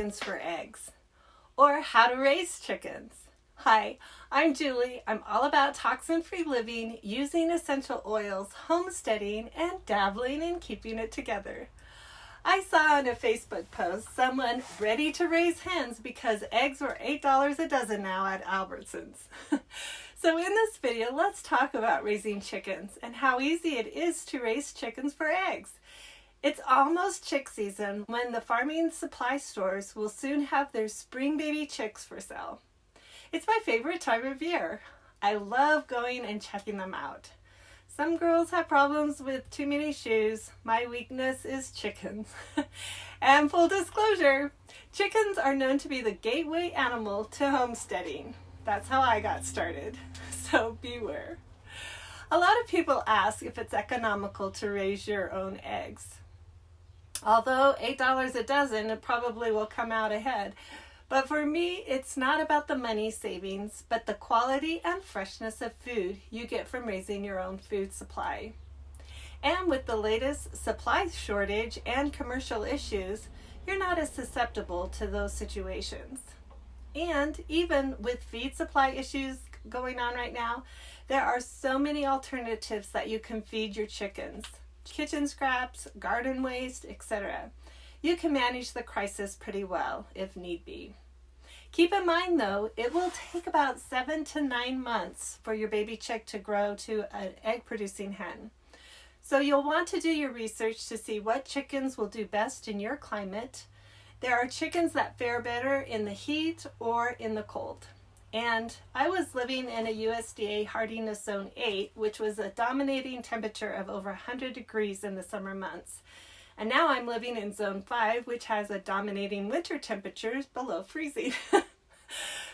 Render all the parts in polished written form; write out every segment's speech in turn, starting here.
chickens for eggs, or how to raise chickens. Hi, I'm Julie. I'm all about toxin-free living, using essential oils, homesteading, and dabbling in keeping it together. I saw in a Facebook post someone ready to raise hens because eggs were $8 a dozen now at Albertsons. So in this video, let's talk about raising chickens and how easy it is to raise chickens for eggs. It's almost chick season when the farming supply stores will soon have their spring baby chicks for sale. It's my favorite time of year. I love going and checking them out. Some girls have problems with too many shoes. My weakness is chickens. And full disclosure, chickens are known to be the gateway animal to homesteading. That's how I got started, so beware. A lot of people ask if it's economical to raise your own eggs. Although $8 a dozen, it probably will come out ahead. But for me, it's not about the money savings, but the quality and freshness of food you get from raising your own food supply. And with the latest supply shortage and commercial issues, you're not as susceptible to those situations. And even with feed supply issues going on right now, there are so many alternatives that you can feed your chickens. Kitchen scraps, garden waste, etc. You can manage the crisis pretty well if need be. Keep in mind though, it will take about 7 to 9 months for your baby chick to grow to an egg producing hen. So you'll want to do your research to see what chickens will do best in your climate. There are chickens that fare better in the heat or in the cold. And I was living in a USDA hardiness zone 8, which was a dominating temperature of over 100 degrees in the summer months. And now I'm living in zone 5, which has a dominating winter temperatures below freezing.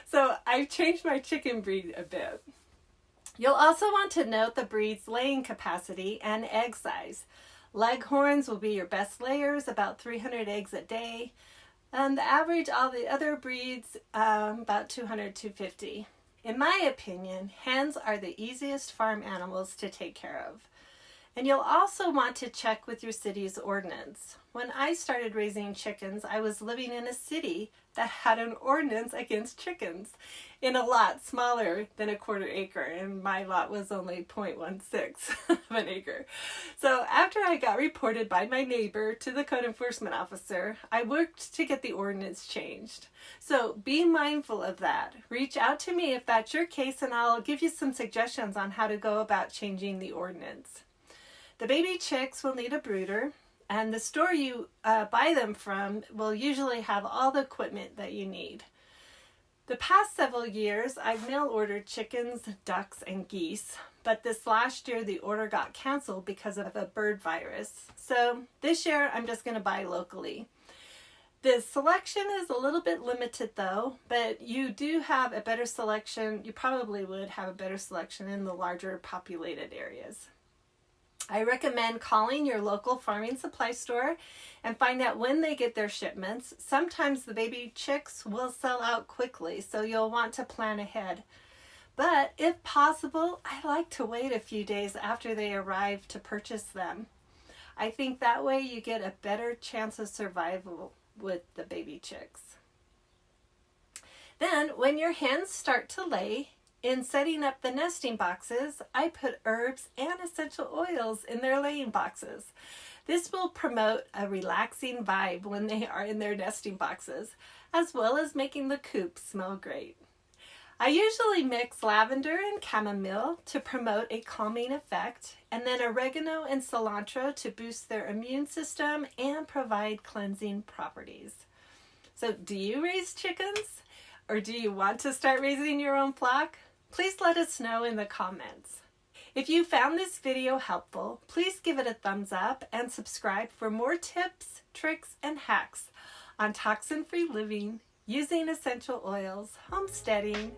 So I've changed my chicken breed a bit. You'll also want to note the breed's laying capacity and egg size. Leghorns will be your best layers, about 300 eggs a day. And the average, all the other breeds, about 200, 250. In my opinion, hens are the easiest farm animals to take care of. And you'll also want to check with your city's ordinance. When I started raising chickens, I was living in a city that had an ordinance against chickens in a lot smaller than a quarter acre, and my lot was only 0.16 of an acre. So after I got reported by my neighbor to the code enforcement officer, I worked to get the ordinance changed. So be mindful of that. Reach out to me if that's your case, and I'll give you some suggestions on how to go about changing the ordinance. The baby chicks will need a brooder, and the store you buy them from will usually have all the equipment that you need. The past several years, I've mail ordered chickens, ducks, and geese, but this last year the order got canceled because of a bird virus. So this year I'm just going to buy locally. The selection is a little bit limited though, but you do have a better selection. You probably would have a better selection in the larger populated areas. I recommend calling your local farming supply store and find out when they get their shipments. Sometimes the baby chicks will sell out quickly, so you'll want to plan ahead. But if possible, I like to wait a few days after they arrive to purchase them. I think that way you get a better chance of survival with the baby chicks. Then when your hens start to lay, in setting up the nesting boxes, I put herbs and essential oils in their laying boxes. This will promote a relaxing vibe when they are in their nesting boxes, as well as making the coop smell great. I usually mix lavender and chamomile to promote a calming effect, and then oregano and cilantro to boost their immune system and provide cleansing properties. So do you raise chickens? Or do you want to start raising your own flock? Please let us know in the comments. If you found this video helpful, please give it a thumbs up and subscribe for more tips, tricks, and hacks on toxin-free living, using essential oils, homesteading,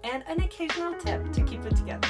and an occasional tip to keep it together.